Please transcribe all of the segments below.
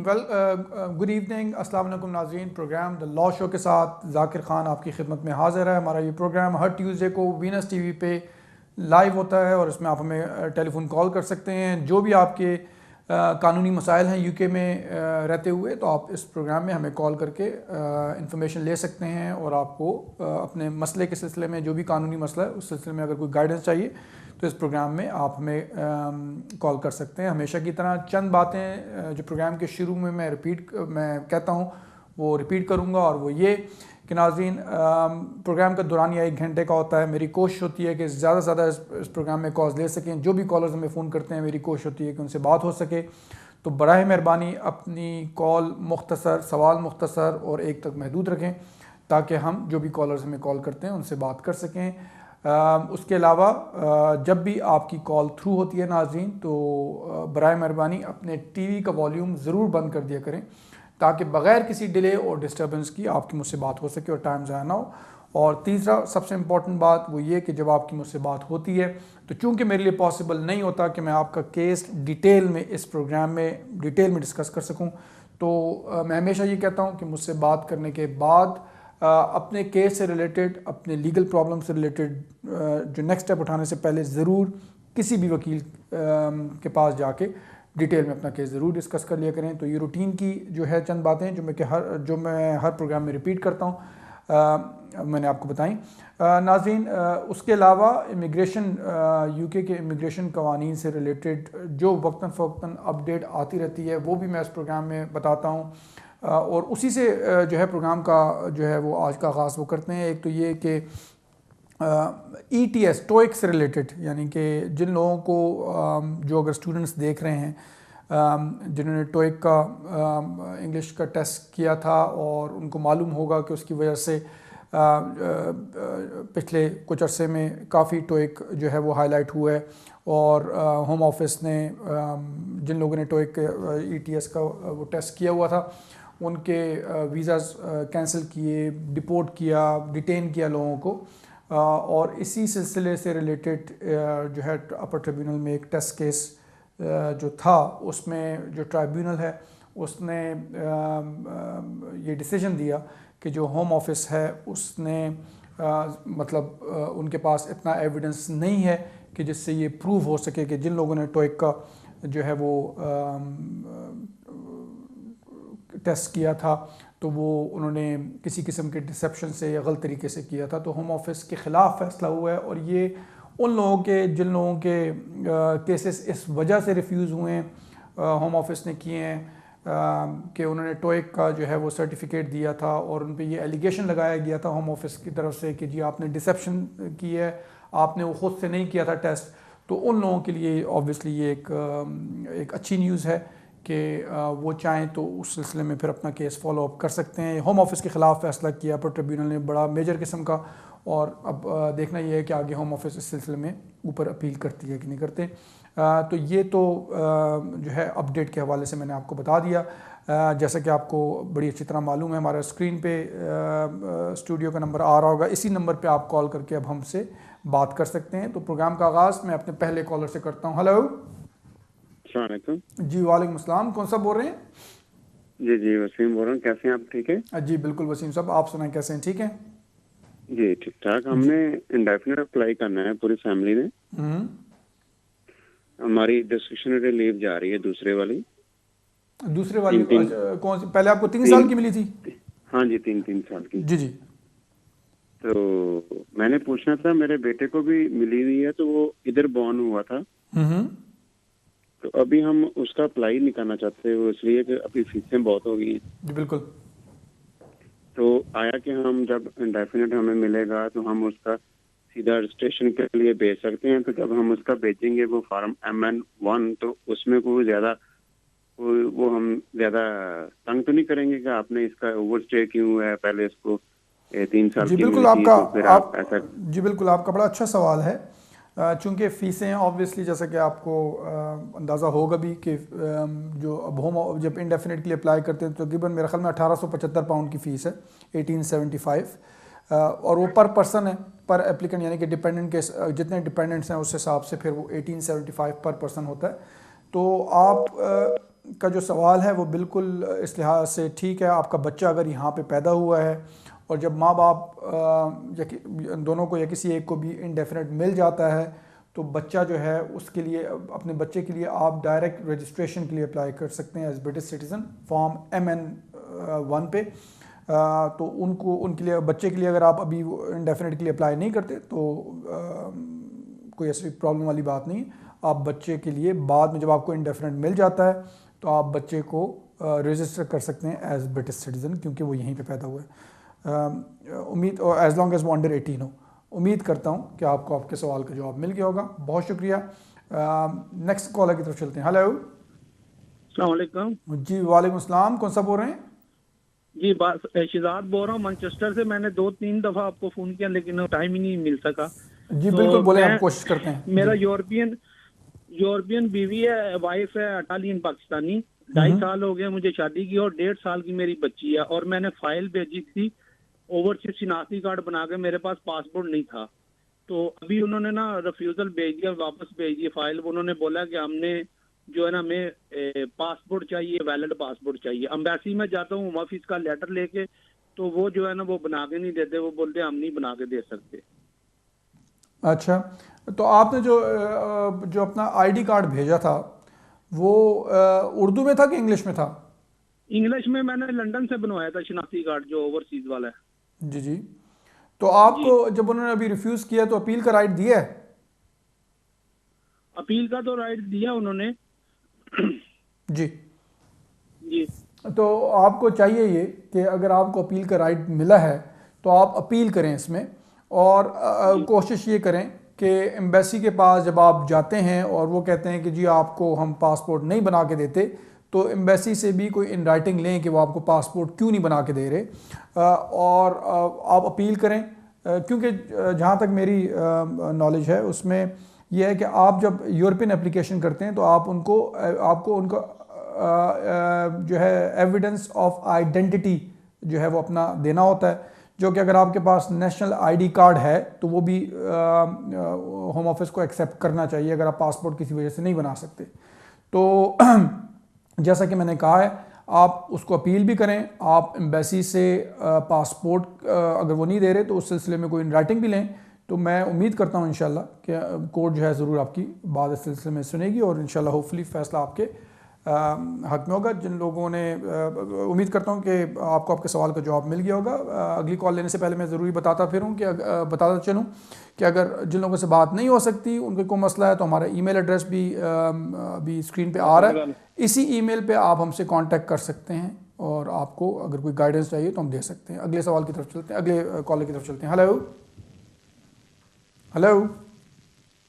Well good evening, अस्सलाम वालेकुम नाज़रीन। प्रोग्राम द लॉ शो के साथ ज़ाकिर ख़ान आपकी खिदमत में हाज़िर है। हमारा ये प्रोग्राम हर ट्यूसडे को वीनस टीवी पे लाइव होता है और इसमें आप हमें टेलीफोन कॉल कर सकते हैं। जो भी आपके कानूनी मसाइल हैं यूके में रहते हुए, तो आप इस प्रोग्राम में हमें कॉल करके इंफॉर्मेशन ले सकते हैं और आपको अपने मसले के सिलसिले में, जो भी कानूनी मसला है उस सिलसिले में अगर कोई गाइडेंस चाहिए तो इस प्रोग्राम में आप हमें कॉल कर सकते हैं। हमेशा की तरह चंद बातें जो प्रोग्राम के शुरू में मैं कहता हूँ वो रिपीट करूँगा, और वो ये कि नाज़रीन, प्रोग्राम का दौरानिया 1 घंटे का होता है। मेरी कोशिश होती है कि ज़्यादा से ज़्यादा इस प्रोग्राम में कॉल्स ले सकें। जो भी कॉलर्स हमें फ़ोन करते हैं, मेरी कोशिश होती है कि उनसे बात हो सके। तो बराए मेहरबानी अपनी कॉल मुख्तसर, सवाल मुख्तसर और एक तक महदूद रखें, ताकि हम जो भी कॉलर्स हमें कॉल करते हैं उनसे बात कर सकें। उसके अलावा जब भी आपकी कॉल थ्रू होती है नाज़रीन, तो बराए मेहरबानी अपने टीवी का वॉल्यूम ज़रूर बंद कर दिया करें, ताकि बग़ैर किसी डिले और डिस्टर्बेंस की आपकी मुझसे बात हो सके और टाइम ज़ाया ना हो। और तीसरा सबसे इम्पॉर्टेंट बात वो ये कि जब आपकी मुझसे बात होती है, तो चूँकि मेरे लिए पॉसिबल नहीं होता कि मैं आपका केस डिटेल में इस प्रोग्राम में डिटेल में डिस्कस कर सकूँ, तो मैं हमेशा ये कहता हूँ कि मुझसे बात करने के बाद अपने केस से रिलेटेड, अपने लीगल प्रॉब्लम से रिलेटेड जो नेक्स्ट स्टेप उठाने से पहले ज़रूर किसी भी वकील के पास जाके डिटेल में अपना केस ज़रूर डिस्कस कर लिया करें। तो ये रूटीन की जो है चंद बातें जो मैं हर प्रोग्राम में रिपीट करता हूँ, मैंने आपको बताई। नाज़रीन, उसके अलावा इमिग्रेशन, यूके के इमिग्रेशन कवानीन से रिलेटेड जो वक्तन फ़वक्तन अपडेट आती रहती है, वो भी मैं इस प्रोग्राम में बताता हूँ। और उसी से जो है प्रोग्राम का जो है वो आज का आगाज़ वो करते हैं। एक तो ये कि ETS टोइक से रिलेटेड, यानी कि जिन लोगों को जो अगर स्टूडेंट्स देख रहे हैं जिन्होंने टोइक का इंग्लिश का टेस्ट किया था और उनको मालूम होगा कि उसकी वजह से पिछले कुछ अरसे में काफ़ी टोइक जो है वो हाईलाइट हुआ है, और होम ऑफिस ने जिन लोगों ने टोइक ETS का वो टेस्ट किया हुआ था उनके वीज़ाज़ कैंसिल किए, डिपोर्ट किया, डिटेन किया लोगों को। और इसी सिलसिले से रिलेटेड जो है अपर ट्रिब्यूनल में एक टेस्ट केस जो था, उसमें जो ट्राइब्यूनल है उसने ये डिसीजन दिया कि जो होम ऑफिस है उसने मतलब उनके पास इतना एविडेंस नहीं है कि जिससे ये प्रूव हो सके कि जिन लोगों ने टोइक का जो है वो टेस्ट किया था तो वो उन्होंने किसी किस्म के डिसेप्शन से या गलत तरीके से किया था। तो होम ऑफिस के ख़िलाफ़ फ़ैसला हुआ है, और ये उन लोगों के जिन लोगों के केसेस इस वजह से रिफ्यूज़ हुए हैं होम ऑफिस ने किए हैं कि उन्होंने टोइक का जो है वो सर्टिफिकेट दिया था और उन पे ये एलिगेशन लगाया गया था होम ऑफिस की तरफ से कि जी आपने डिसेप्शन की है, आपने वो ख़ुद से नहीं किया था टेस्ट। तो उन लोगों के लिए ऑब्वियसली ये एक अच्छी न्यूज़ है कि वो चाहें तो उस सिलसिले में फिर अपना केस फॉलो अप कर सकते हैं। होम ऑफिस के ख़िलाफ़ फ़ैसला किया पर ट्रिब्यूनल ने, बड़ा मेजर किस्म का, और अब देखना ये है कि आगे होम ऑफिस इस सिलसिले में ऊपर अपील करती है कि नहीं करते। तो ये तो जो है अपडेट के हवाले से मैंने आपको बता दिया। जैसा कि आपको बड़ी अच्छी तरह मालूम है, हमारा स्क्रीन पे स्टूडियो का नंबर आ रहा होगा, इसी नंबर पे आप कॉल करके अब हमसे बात कर सकते हैं। तो प्रोग्राम का आगाज़ मैं अपने पहले कॉलर से करता हूँ। हेलो जी, वालेकुम अस्सलाम। कौन सा बोल रहे हैं? जी वसीम बोल रहा हूँ। कैसे हैं आप? ठीक है जी बिल्कुल वसीम साहब, आप सुनाएं कैसे हैं? ठीक है जी, ठीक ठाक। हमने इंडेफिनिट अप्लाई करना है पूरी फैमिली ने। हमारी डिस्क्रिशनरी लीव जा रही है दूसरे वाली कौन सी? पहले आपको 3 साल की मिली थी? हाँ जी, 3 साल की। जी तो मैंने पूछना था, मेरे बेटे को भी मिली हुई है, तो वो इधर बॉर्न हुआ था। तो अभी हम उसका अप्लाई नहीं करना चाहते, वो इसलिए कि अभी फीसें बहुत हो गई हैं। जी बिल्कुल। तो आया कि हम जब इंडेफिनिट हमें मिलेगा तो हम उसका सीधा रजिस्ट्रेशन के लिए भेज सकते हैं। तो जब हम उसका भेजेंगे वो फॉर्म MN1, तो उसमें कोई ज़्यादा वो हम ज़्यादा तंग तो नहीं करेंगे कि आपने इसका ओवर स्टे क्यों है, पहले इसको 3 साल जी की बिल्कुल। मिली थी, तो फिर आप ऐसा। जी बिल्कुल, आपका बड़ा अच्छा सवाल है। चूँकि फ़ीसें ऑब्वियसली जैसा कि आपको अंदाज़ा होगा भी कि जो अब होम जब इंडेफिनिट के लिए अप्लाई करते हैं तो तकरीबन मेरे ख्याल में 1875 पाउंड की फ़ीस है, 1875, और वो पर पर्सन है, पर एप्लीकेंट, यानी कि डिपेंडेंट के जितने डिपेंडेंट्स हैं उस हिसाब से फिर वो 1875 पर पर्सन होता है। तो आप का जो सवाल है वो बिल्कुल इस लिहाज से ठीक है। आपका बच्चा अगर यहाँ पे पैदा हुआ है और जब माँ बाप दोनों को या किसी एक को भी इंडेफिनेट मिल जाता है तो बच्चा जो है उसके लिए, अपने बच्चे के लिए आप डायरेक्ट रजिस्ट्रेशन के लिए अप्लाई कर सकते हैं as British citizen form MN1 पे। तो उनको, उनके लिए, बच्चे के लिए अगर आप अभी इंडेफिनेट के लिए अप्लाई नहीं करते तो कोई ऐसी प्रॉब्लम वाली बात नहीं है। आप बच्चे के लिए बाद में जब आपको इंडेफिनेट मिल जाता है तो आप बच्चे को रजिस्टर कर सकते हैं एज ब्रिटिश सिटीज़न, क्योंकि वो यहीं पे पैदा हुआ है। उम्मीद, और एज लॉन्ग एज वो अंडर 18 हो। उम्मीद करता हूँ कि आपको आपके सवाल का जवाब मिल गया होगा। बहुत शुक्रिया। नेक्स्ट कॉलर की तरफ चलते हैं। हेलो। अस्सलाम वालेकुम। जी वालेकुम सलाम। कौन सा बोल रहे हैं? जी शिजात बोल रहा हूँ मैनचेस्टर से। मैंने 2-3 दफ़ा आपको फ़ोन किया लेकिन टाइम ही नहीं मिल सका। जी तो बिल्कुल बोले, हम कोशिश करते हैं। मेरा यूरोपियन बीवी है, वाइफ है इटालियन पाकिस्तानी। 2.5 साल हो गए मुझे शादी की और 1.5 साल की मेरी बच्ची है। और मैंने फाइल भेजी थी, ओवरसीज शिनाख्ती कार्ड बना के, मेरे पास पासपोर्ट नहीं था। तो अभी उन्होंने ना रिफ्यूज़ल भेज दिया, वापस भेज दिया फाइल। उन्होंने बोला कि हमने जो है ना, हमें पासपोर्ट चाहिए, वैलिड पासपोर्ट चाहिए। अम्बेसी में जाता हूँ ऑफिस का लेटर लेके, तो वो जो है ना वो बना के नहीं देते। वो बोलते हम नहीं बना के दे सकते। अच्छा, तो आपने जो अपना आईडी कार्ड भेजा था वो उर्दू में था कि इंग्लिश में था? इंग्लिश में। मैंने लंदन से बनवाया था शिनाख्ती कार्ड जो ओवरसीज वाला है। जी जी। तो आपको जब उन्होंने अभी रिफ्यूज़ किया तो अपील का राइट दिया है? अपील का तो राइट दिया उन्होंने। जी जी। तो आपको चाहिए ये कि अगर आपको अपील का राइट मिला है तो आप अपील करें इसमें, और कोशिश ये करें कि एम्बेसी के पास जब आप जाते हैं और वो कहते हैं कि जी आपको हम पासपोर्ट नहीं बना के देते, तो एम्बेसी से भी कोई इन राइटिंग लें कि वो आपको पासपोर्ट क्यों नहीं बना के दे रहे, और आप अपील करें। क्योंकि जहाँ तक मेरी नॉलेज है उसमें यह है कि आप जब यूरोपियन एप्लीकेशन करते हैं तो आपको उनका जो है एविडेंस ऑफ आइडेंटिटी जो है वो अपना देना होता है, जो कि अगर आपके पास नेशनल आईडी कार्ड है तो वो भी होम ऑफिस को एक्सेप्ट करना चाहिए अगर आप पासपोर्ट किसी वजह से नहीं बना सकते। तो जैसा कि मैंने कहा है, आप उसको अपील भी करें। आप एम्बेसी से पासपोर्ट अगर वो नहीं दे रहे तो उस सिलसिले में कोई इन राइटिंग भी लें। तो मैं उम्मीद करता हूँ इंशाल्लाह कि कोर्ट जो है ज़रूर आपकी बात इस सिलसिले में सुनेगी और इंशाल्लाह होपफुली फ़ैसला आपके हक में होगा। जिन लोगों ने उम्मीद करता हूँ कि आपको आपके सवाल का जवाब मिल गया होगा। अगली कॉल लेने से पहले मैं ज़रूरी बताता चलूँ कि अगर जिन लोगों से बात नहीं हो सकती, उनका कोई मसला है, तो हमारा ईमेल एड्रेस भी अभी स्क्रीन पे आ रहा है। इसी ईमेल पे आप हमसे कांटेक्ट कर सकते हैं और आपको अगर कोई गाइडेंस चाहिए तो हम दे सकते हैं। अगले सवाल की तरफ चलते हैं, अगले कॉलर की तरफ चलते हैं। Hello hello.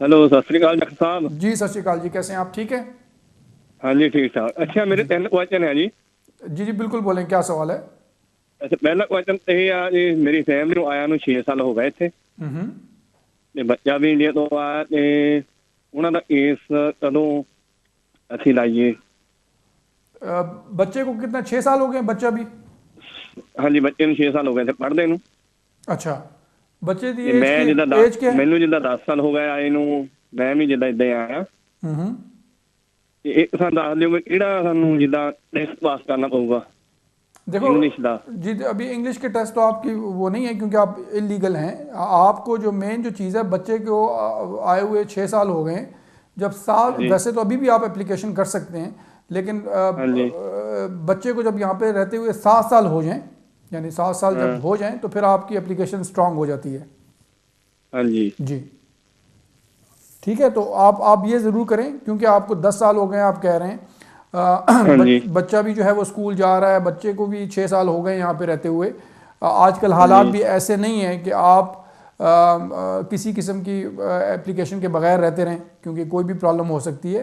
हेलो, सत श्री अकाल डॉक्टर साहब। जी सत श्री अकाल जी, कैसे हैं आप? ठीक है? हाँ जी ठीक ठाक। अच्छा, मेरे 3 क्वेश्चन है जी। जी जी बिल्कुल, बोलें, क्या सवाल है? अच्छा, पहला क्वेश्चन ਇਹ ਆ ਜੀ, ਮੇਰੀ ਫੈਮਿਲੀ ਨੂੰ ਆਇਆ ਨੂੰ 6 ਸਾਲ ਹੋ ਗਏ ਇੱਥੇ, ਤੇ ਬੱਚਾ ਵੀ ਇੰਡੀਆ ਤੋਂ ਆਇਆ, ਤੇ ਉਹਨਾਂ ਦਾ ਕੇਸ ਕਦੋਂ ਅਸੀਂ ਲਾਈਏ? बच्चे को कितना, 6 साल हो गए? बच्चा भी? हाँ जी, ਬੱਚੇ ਨੂੰ 6 ਸਾਲ ਹੋ ਗਏ ਇੱਥੇ ਪੜ੍ਹਦੇ ਨੂੰ। अच्छा, बच्चे ਦੀ ਮੈਂ ਜਿੱਦਾਂ ਏਜ क्या है? ਮੈਨੂੰ ਜਿੱਦਾਂ 10 ਸਾਲ ਹੋ ਗਏ ਆਏ ਨੂੰ, ਮੈਂ ਵੀ ਜਿੱਦਾਂ ਇਦਾਂ ਆਇਆ। ਤੇ ਇੱਕ ਸਾਨੂੰ ਦੱਸ ਦਿਓ ਕਿ ਕਿਹੜਾ ਸਾਨੂੰ ਜਿੱਦਾਂ ਟੈਸਟ ਪਾਸ करना पऊगा देखो इंग्लिश का? जी अभी इंग्लिश के टेस्ट तो आपकी वो नहीं है क्योंकि आप इलीगल हैं। आपको जो मेन जो चीज़ है, बच्चे को आए हुए 6 साल हो गए। जब साल, वैसे तो अभी भी आप एप्लीकेशन कर सकते हैं, लेकिन बच्चे को जब यहाँ पे रहते हुए 7 साल हो जाएं, यानी 7 साल जब हो जाएं तो फिर आपकी एप्लीकेशन स्ट्रांग हो जाती है। हाँ जी जी ठीक है। तो आप ये ज़रूर करें, क्योंकि आपको 10 साल हो गए आप कह रहे हैं। बच्चा भी जो है वो स्कूल जा रहा है, बच्चे को भी 6 साल हो गए यहाँ पे रहते हुए। आजकल हालात भी ऐसे नहीं है कि आप किसी किस्म की एप्लीकेशन के बगैर रहते रहें, क्योंकि कोई भी प्रॉब्लम हो सकती है।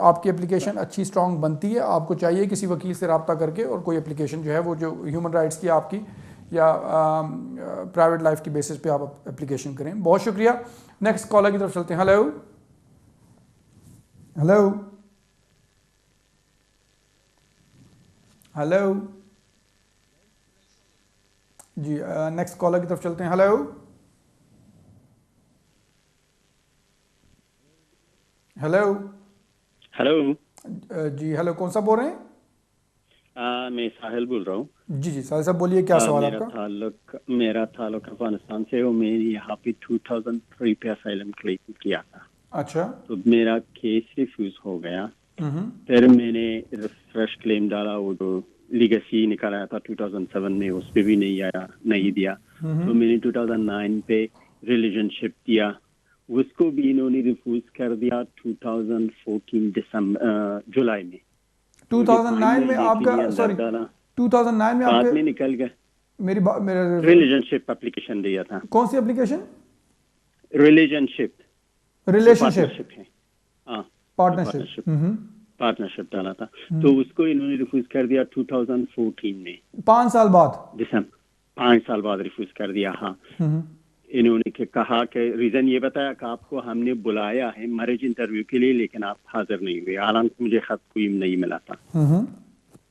आपकी एप्लीकेशन अच्छी स्ट्रांग बनती है। आपको चाहिए किसी वकील से रब्ता करके और कोई एप्लीकेशन जो है वो जो ह्यूमन राइट्स की आपकी या प्राइवेट लाइफ की बेसिस पे आप एप्लीकेशन करें। बहुत शुक्रिया। नेक्स्ट कॉलर की तरफ चलते हैं। हेलो हेलो हेलो जी, नेक्स्ट कॉलर की तरफ चलते हैं। Hello hello hello. जी हेलो, कौन सा बोल रहे हैं? मैं साहिल बोल रहा हूँ। जी जी साहिल साहब बोलिए, क्या सवाल आपका? मेरा ताल्लुक अफगानिस्तान से, और मैंने यहाँ पे 2003 पे असाइलम क्लेम किया था। अच्छा। तो मेरा केस रिफ्यूज हो गया। हम्म। फिर मैंने फ्रेश क्लेम डाला, वो जो लीगेसी निकल आया था 2007 में, उस पर भी नहीं आया, नहीं दिया। तो मैंने 2009 पे रिलेशनशिप दिया, उसको भी इन्होंने रिफ्यूज कर दिया 2014 दिसंबर जुलाई में। 2009 में आपका, सॉरी 2009 में बाद आपके में निकल गया। मेरे रिलेशनशिप एप्लीकेशन दिया था। कौन सी एप्लीकेशन? रिलेशनशिप रिलेशनशिप, है, हाँ पार्टनरशिप। पार्टनरशिप डाला था। तो उसको इन्होंने रिफ्यूज कर दिया 2014 में, 5 साल बाद। दिसंबर 5 साल बाद रिफ्यूज कर दिया। हाँ, इन्होंने कहा कि रीजन ये बताया कि आपको हमने बुलाया है मैरिज इंटरव्यू के लिए, लेकिन आप हाजिर नहीं हुए, हालांकि मुझे खत कोई नहीं मिला था।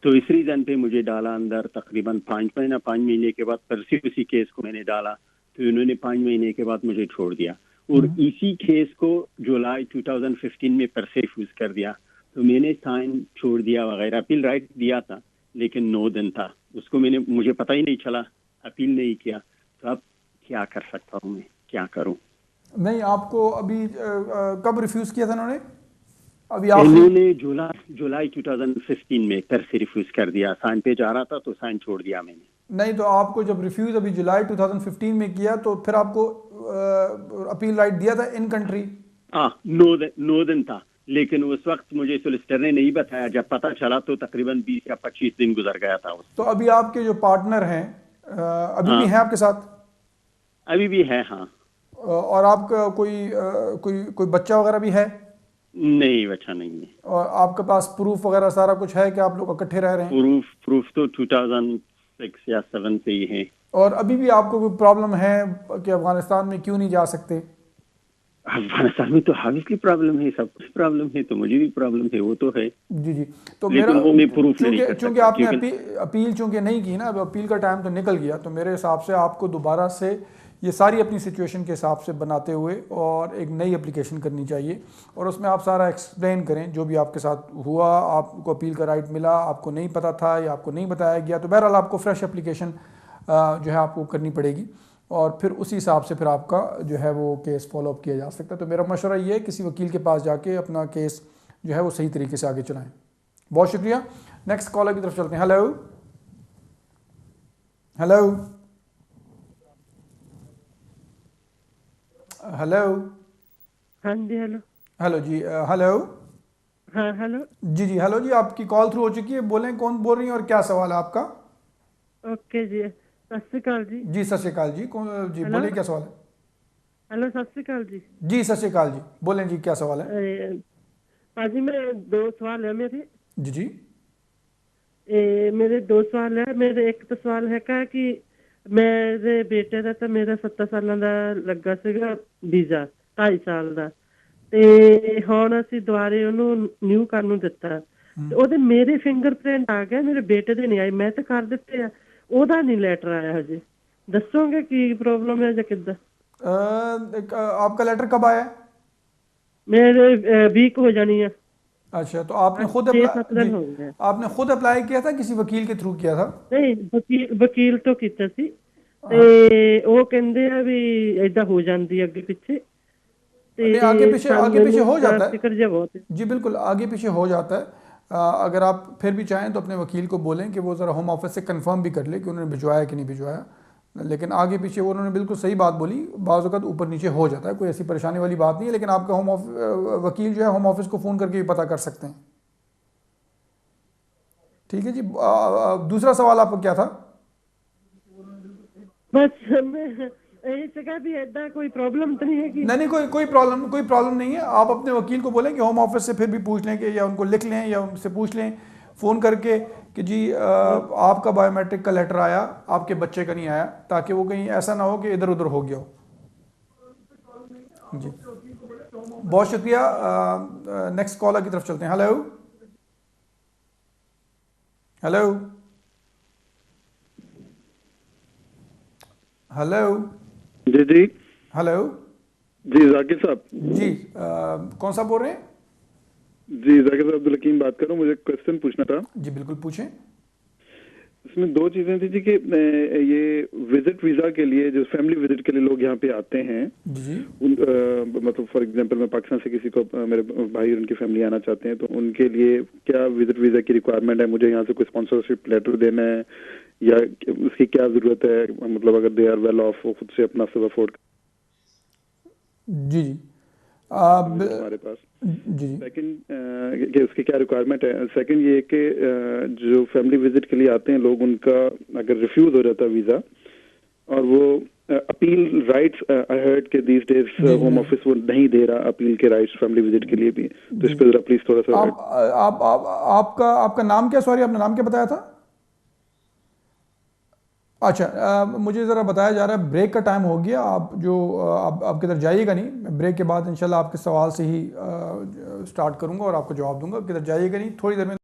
तो इस रीजन पे मुझे डाला अंदर तकरीबन 5 महीने के बाद फिर से उसी केस को मैंने डाला। तो इन्होंने 5 महीने के बाद मुझे छोड़ दिया, और इसी केस को जुलाई 2015 में फिर से रिफ्यूज कर दिया। तो मैंने साइन छोड़ दिया वगैरह, अपील राइट दिया था, लेकिन 9 दिन था उसको, मुझे पता ही नहीं चला, अपील नहीं किया। तो अब क्या कर सकता हूँ मैं, क्या करूँ? नहीं, आपको अभी कब रिफ्यूज किया था इन्होंने? अभी इन्होंने जुलाई 2015 में फिर से रिफ्यूज कर दिया। साइन पे जा रहा था तो साइन छोड़ दिया मैंने। नहीं, तो आपको जब रिफ्यूज अभी जुलाई 2015 में किया, तो फिर आपको अपील राइट दिया था इन कंट्री? हाँ, 9 दिन था, लेकिन उस वक्त मुझे सोलिसिटर ने नहीं बताया। जब पता चला तो तकरीबन 20 या 25 दिन गुजर गया था। तो अभी आपके जो पार्टनर हैं अभी भी हैं आपके साथ? अभी भी है, हाँ। और आपका कोई बच्चा वगैरह भी है? नहीं, बच्चा नहीं है। और आपके पास प्रूफ वगैरह सारा कुछ है कि आप लोग इकट्ठे रह रहे हैं? प्रूफ तो 2006 या 7 से ही है। और अभी भी आपको कोई प्रॉब्लम है कि अफगानिस्तान में क्यों नहीं जा सकते? अफगानिस्तान में तो ऑब्वियसली प्रॉब्लम है, सब कुछ प्रॉब्लम है, तो मुझे भी प्रॉब्लम है, वो तो है। जी जी। तो मेरा चूंकि आपने अपील चूंकि नहीं की ना, अब अपील का टाइम तो निकल गया, तो मेरे हिसाब से आपको दोबारा से ये सारी अपनी सिचुएशन के हिसाब से बनाते हुए और एक नई एप्लीकेशन करनी चाहिए, और उसमें आप सारा एक्सप्लेन करें जो भी आपके साथ हुआ, आपको अपील का राइट मिला, आपको नहीं पता था या आपको नहीं बताया गया, तो बहरहाल आपको फ्रेश एप्लीकेशन जो है आपको करनी पड़ेगी, और फिर उसी हिसाब से फिर आपका जो है वो केस फॉलोअप किया जा सकता है। तो मेरा मशवरा ये है, किसी वकील के पास जाके अपना केस जो है वो सही तरीके से आगे चलाएं। बहुत शुक्रिया। नेक्स्ट कॉलर की तरफ चलते हैं। Hello hello hello. हाँ जी, हेलो। हेलो जी, हेलो। हाँ हेलो। जी जी हेलो जी, आपकी कॉल थ्रू हो चुकी है, बोलें कौन बोल रही हैं और क्या सवाल है आपका? ओके जी, सत श्री अकाल जी। जी सत श्री अकाल जी, कौन जी, बोलिए क्या सवाल है? हेलो, सत श्री अकाल जी। जी सत श्री अकाल जी, बोलें जी क्या सवाल है? पाजी मेरे 2 सवाल है मेरे। जी जी। मेरे 2 सवाल है। मेरे एक तो सवाल है कि मेरे बेटे ਦਾ ਤਾਂ ਮੇਰਾ 7 ਸਾਲਾਂ ਦਾ ਲੱਗਾ ਸੀਗਾ ਵੀਜ਼ਾ, 2.5 ਸਾਲ ਦਾ, ਤੇ ਹੁਣ ਅਸੀਂ ਦੁਬਾਰੇ ਉਹਨੂੰ ਨਿਊ ਕਰਨ ਨੂੰ ਦਿੱਤਾ, ਤੇ ਉਹਦੇ ਮੇਰੇ ਫਿੰਗਰਪ੍ਰਿੰਟ ਆ ਗਏ, ਮੇਰੇ ਬੇਟੇ ਦੇ ਨਹੀਂ ਆਏ। ਮੈਂ ਤਾਂ ਕਰ ਦਿੱਤੇ ਆ, ਉਹਦਾ ਨਹੀਂ ਲੈਟਰ ਆਇਆ ਹਜੇ। ਦੱਸੋਗੇ ਕੀ ਪ੍ਰੋਬਲਮ है ਜਾਂ ਕਿੱਦਾਂ? आपका लेटर कब आया? मेरे वीक हो जानी है। अच्छा, तो आपने खुद आपने खुद अप्लाई किया था, किसी वकील के थ्रू किया था? नहीं, वकील तो ਕੀਤਾ ਸੀ, ਤੇ ਉਹ ਕਹਿੰਦੇ ਆ ਵੀ ਏਦਾਂ ਹੋ ਜਾਂਦੀ ਅੱਗੇ पिछे, आगे पीछे हो जाता है जी, बिल्कुल आगे पीछे हो जाता है। अगर आप फिर भी चाहें तो अपने वकील को बोलें कि वो ज़रा होम ऑफिस से कंफर्म भी कर ले कि उन्होंने भिजवाया कि नहीं भिजवाया, लेकिन आगे पीछे वो उन्होंने बिल्कुल सही बात बोली, बाज़ वक़्त ऊपर नीचे हो जाता है, कोई ऐसी परेशानी वाली बात नहीं है। लेकिन आपका वकील जो है होम ऑफिस को फ़ोन करके भी पता कर सकते हैं। ठीक है जी। दूसरा सवाल आपका क्या था? बस यही से कहा भी ऐसा कोई प्रॉब्लम तो नहीं है कि नहीं, कोई प्रॉब्लम नहीं है। आप अपने वकील को बोलें कि होम ऑफिस से फिर भी पूछ लें कि, या उनको लिख लें या उनसे पूछ लें फ़ोन करके कि जी आपका बायोमेट्रिक का लेटर आया, आपके बच्चे का नहीं आया, ताकि वो कहीं ऐसा ना हो कि इधर उधर हो गया हो। जी बहुत शुक्रिया। नेक्स्ट कॉलर की तरफ चलते हैं। Hello hello hello. जी जी। हेलो जी जाकिर साहब। जी कौन सा बोल रहे हैं? जी जाकिर साहब, अब्दुल हकीम बात कर रहा हूँ। मुझे क्वेश्चन पूछना था। जी बिल्कुल पूछें। इसमें दो चीजें थी जी कि ये विजिट वीजा के लिए, जो फैमिली विजिट के लिए लोग यहाँ पे आते हैं, जी मतलब फॉर एग्जांपल मैं पाकिस्तान से किसी को, मेरे भाई और उनकी फैमिली आना चाहते हैं, तो उनके लिए क्या विजिट वीजा की रिक्वायरमेंट है? मुझे यहाँ से कोई स्पॉन्सरशिप लेटर देना है या उसकी क्या जरूरत है? मतलब अगर दे आर वेल ऑफ, वो खुद से अपना सब अफोर्ड जी जी हमारे पास। जी जी सेकंड कि उसकी क्या रिक्वायरमेंट है? सेकंड ये कि जो फैमिली विजिट के लिए आते हैं लोग, उनका अगर रिफ्यूज हो जाता है वीजा और वो अपील राइट्स, आई हर्ड के दीस डेज होम ऑफिस वो नहीं दे रहा अपील के राइट्स फैमिली विजिट के लिए भी, तो इस पे जरा प्लीज थोड़ा सा आपका नाम क्या, सॉरी आपने नाम क्या बताया था? अच्छा मुझे ज़रा बताया जा रहा है ब्रेक का टाइम हो गया, आप जो आप किधर जाइएगा नहीं, ब्रेक के बाद इंशाल्लाह आपके सवाल से ही स्टार्ट करूंगा और आपको जवाब दूंगा, किधर जाइएगा नहीं, थोड़ी देर में